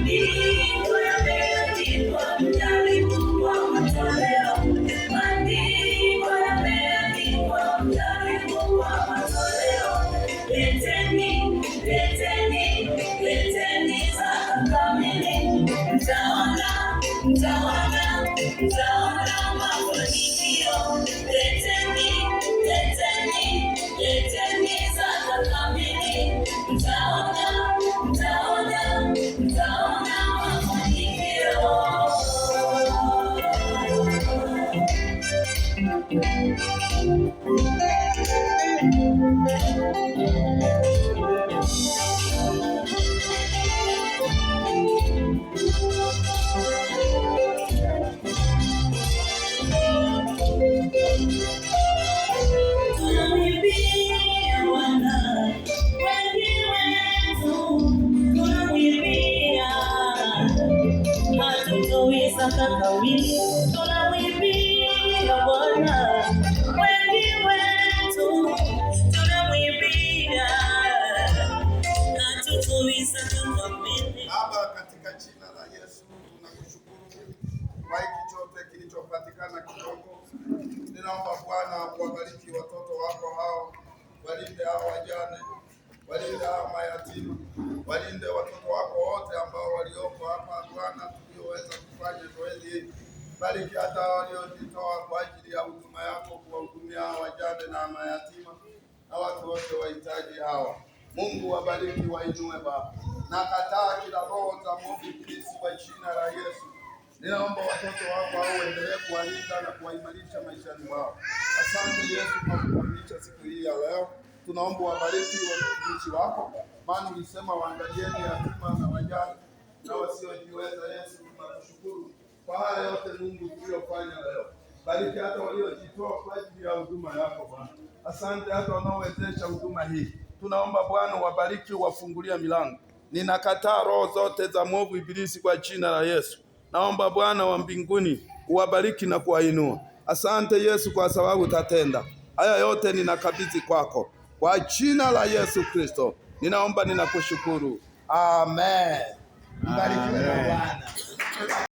Maandiko yameandikwa mstari huu wa matoleo. Maandiko yameandikwa mstari huu wa matoleo. Leteni, leteni, leteni zaka kamili. Mtaona, mtaona, mtaona mafanikio. Leteni, leteni, leteni zaka kamili. Mtaona, mtaona, mtaona mafanikio. Tunamwimbia Bwana wengi wetu, tunamwimbia, hatutoi zaka kamili. Tunamwimbia Bwana wengi wetu, tunamwimbia, hatutoi zaka kamili. Baba, katika jina la Yesu tunakushukuru kwa hiki chote kilichopatikana kidogo. Ninaomba Bwana kuwabariki watoto wako hao, walinde hao wajane, walinde hao mayatima, walinde watoto wako wote ambao walioko hapa Bwana, tulioweza kufanya zoezi hili. Bariki hata waliojitoa kwa ajili ya huduma yako, kuwahudumia hao wajane na mayatima na watu wote wahitaji hawa. Mungu wabariki, wainue Baba. Nakataa kila roho za mwovu ibilisi kwa jina la Yesu. Ninaomba watoto wako hao uendelee kuwalinda na kuwaimarisha maishani mwao. Asante Yesu kwa kukamilisha siku hii ya leo. Tunaomba wabariki watumishi wako, maana ulisema waangalieni yatima na wajane na wasiojiweza. Yesu, tunakushukuru kwa haya yote Mungu tuliyofanya leo. Bariki hata waliojitoa kwa ajili ya huduma yako Bwana. Asante hata wanaowezesha huduma hii. Tunaomba Bwana wabariki, wafungulie milango. Ninakataa roho zote za mwovu ibilisi kwa jina la Yesu. Naomba Bwana wa mbinguni uwabariki na kuwainua. Asante Yesu kwa sababu utatenda. Haya yote ninakabidhi kwako. Kwa jina la Yesu Kristo ninaomba, ninakushukuru. Amen. Mbarikiwe na Bwana.